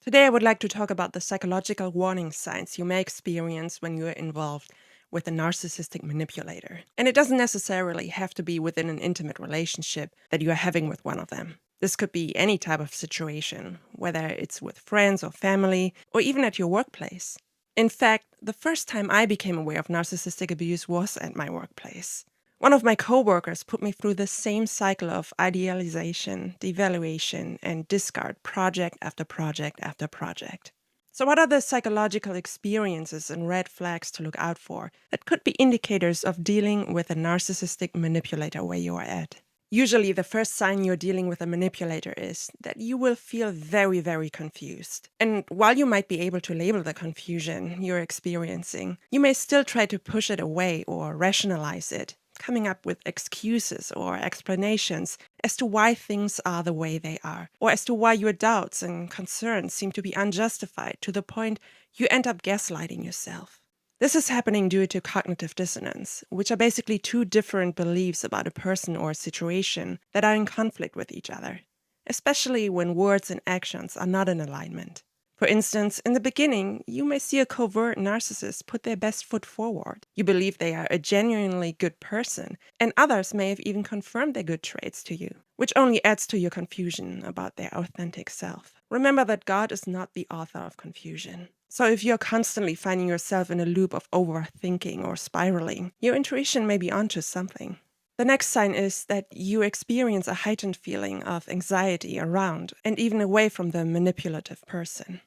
Today I would like to talk about the psychological warning signs you may experience when you are involved with a narcissistic manipulator. And it doesn't necessarily have to be within an intimate relationship that you are having with one of them. This could be any type of situation, whether it's with friends or family, or even at your workplace. In fact, the first time I became aware of narcissistic abuse was at my workplace. One of my coworkers put me through the same cycle of idealization, devaluation, and discard project after project after project. So, what are the psychological experiences and red flags to look out for that could be indicators of dealing with a narcissistic manipulator where you are at? Usually, the first sign you're dealing with a manipulator is that you will feel very, very confused. And while you might be able to label the confusion you're experiencing, you may still try to push it away or rationalize it, coming up with excuses or explanations as to why things are the way they are, or as to why your doubts and concerns seem to be unjustified to the point you end up gaslighting yourself. This is happening due to cognitive dissonance, which are basically two different beliefs about a person or a situation that are in conflict with each other, especially when words and actions are not in alignment. For instance, in the beginning, you may see a covert narcissist put their best foot forward. You believe they are a genuinely good person, and others may have even confirmed their good traits to you, which only adds to your confusion about their authentic self. Remember that God is not the author of confusion. So if you're constantly finding yourself in a loop of overthinking or spiraling, your intuition may be onto something. The next sign is that you experience a heightened feeling of anxiety around and even away from the manipulative person.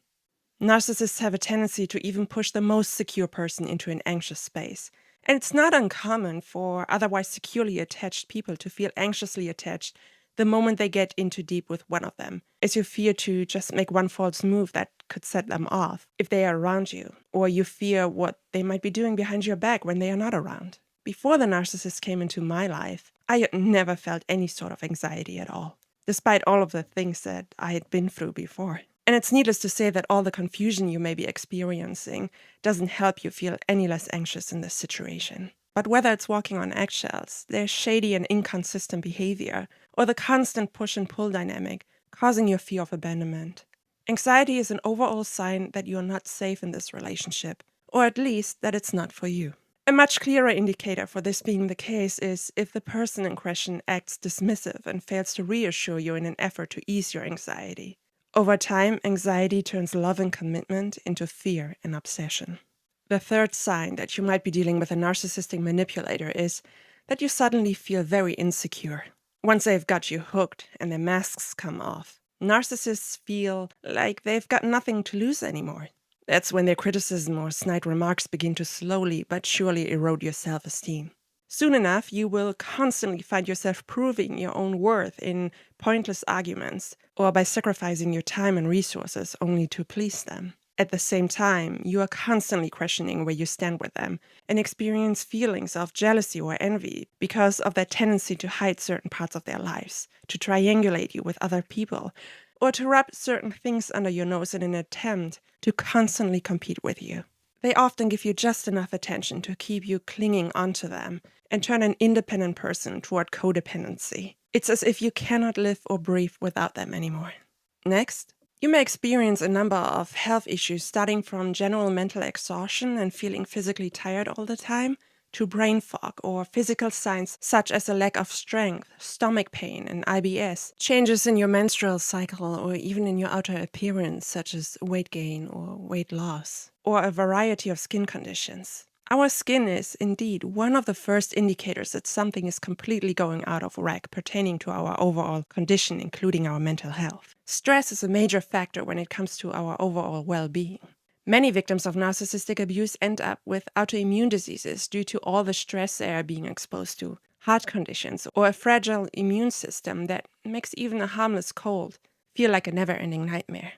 Narcissists have a tendency to even push the most secure person into an anxious space. And it's not uncommon for otherwise securely attached people to feel anxiously attached the moment they get into deep with one of them, as you fear to just make one false move that could set them off if they are around you, or you fear what they might be doing behind your back when they are not around. Before the narcissist came into my life, I had never felt any sort of anxiety at all, despite all of the things that I had been through before. And it's needless to say that all the confusion you may be experiencing doesn't help you feel any less anxious in this situation. But whether it's walking on eggshells, their shady and inconsistent behavior, or the constant push and pull dynamic causing your fear of abandonment, anxiety is an overall sign that you're not safe in this relationship, or at least that it's not for you. A much clearer indicator for this being the case is if the person in question acts dismissive and fails to reassure you in an effort to ease your anxiety. Over time, anxiety turns love and commitment into fear and obsession. The third sign that you might be dealing with a narcissistic manipulator is that you suddenly feel very insecure. Once they've got you hooked and their masks come off, narcissists feel like they've got nothing to lose anymore. That's when their criticism or snide remarks begin to slowly but surely erode your self-esteem. Soon enough, you will constantly find yourself proving your own worth in pointless arguments or by sacrificing your time and resources only to please them. At the same time, you are constantly questioning where you stand with them and experience feelings of jealousy or envy because of their tendency to hide certain parts of their lives, to triangulate you with other people, or to rub certain things under your nose in an attempt to constantly compete with you. They often give you just enough attention to keep you clinging onto them and turn an independent person toward codependency. It's as if you cannot live or breathe without them anymore. Next, you may experience a number of health issues starting from general mental exhaustion and feeling physically tired all the time, to brain fog or physical signs such as a lack of strength, stomach pain, and IBS, changes in your menstrual cycle or even in your outer appearance such as weight gain or weight loss, or a variety of skin conditions. Our skin is indeed one of the first indicators that something is completely going out of whack pertaining to our overall condition, including our mental health. Stress is a major factor when it comes to our overall well-being. Many victims of narcissistic abuse end up with autoimmune diseases due to all the stress they are being exposed to, heart conditions, or a fragile immune system that makes even a harmless cold feel like a never-ending nightmare.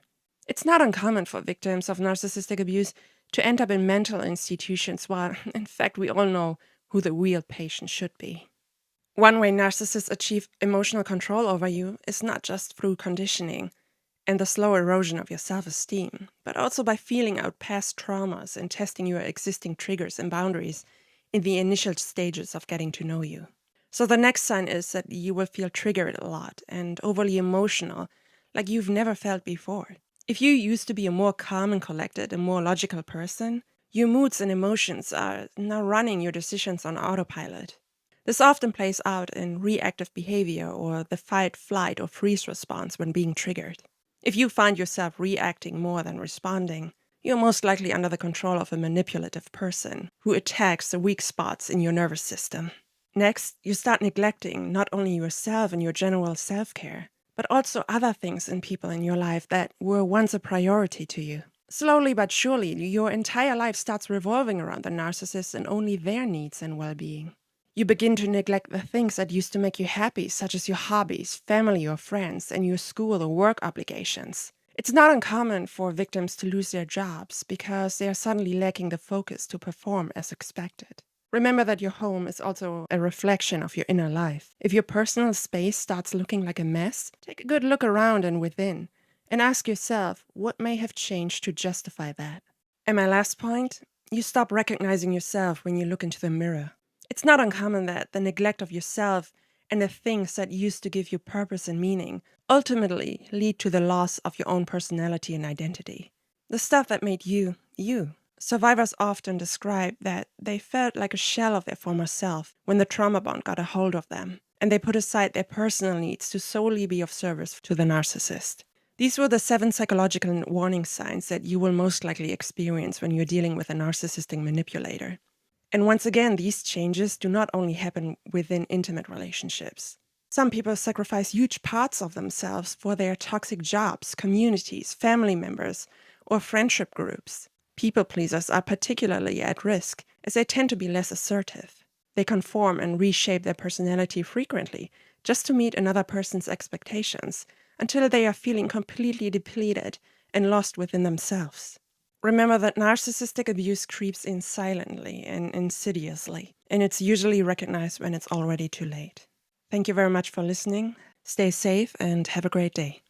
It's not uncommon for victims of narcissistic abuse to end up in mental institutions, while, in fact, we all know who the real patient should be. One way narcissists achieve emotional control over you is not just through conditioning and the slow erosion of your self-esteem, but also by feeling out past traumas and testing your existing triggers and boundaries in the initial stages of getting to know you. So the next sign is that you will feel triggered a lot and overly emotional, like you've never felt before. If you used to be a more calm and collected and more logical person, your moods and emotions are now running your decisions on autopilot. This often plays out in reactive behavior or the fight, flight, or freeze response when being triggered. If you find yourself reacting more than responding, you're most likely under the control of a manipulative person who attacks the weak spots in your nervous system. Next, you start neglecting not only yourself and your general self-care, but also other things and people in your life that were once a priority to you. Slowly but surely, your entire life starts revolving around the narcissist and only their needs and well-being. You begin to neglect the things that used to make you happy, such as your hobbies, family or friends, and your school or work obligations. It's not uncommon for victims to lose their jobs because they are suddenly lacking the focus to perform as expected. Remember that your home is also a reflection of your inner life. If your personal space starts looking like a mess, take a good look around and within, and ask yourself what may have changed to justify that. And my last point, you stop recognizing yourself when you look into the mirror. It's not uncommon that the neglect of yourself and the things that used to give you purpose and meaning ultimately lead to the loss of your own personality and identity. The stuff that made you, you. Survivors often describe that they felt like a shell of their former self when the trauma bond got a hold of them, and they put aside their personal needs to solely be of service to the narcissist. These were the 7 psychological warning signs that you will most likely experience when you're dealing with a narcissistic manipulator. And once again, these changes do not only happen within intimate relationships. Some people sacrifice huge parts of themselves for their toxic jobs, communities, family members, or friendship groups. People pleasers are particularly at risk, as they tend to be less assertive. They conform and reshape their personality frequently, just to meet another person's expectations, until they are feeling completely depleted and lost within themselves. Remember that narcissistic abuse creeps in silently and insidiously, and it's usually recognized when it's already too late. Thank you very much for listening. Stay safe and have a great day.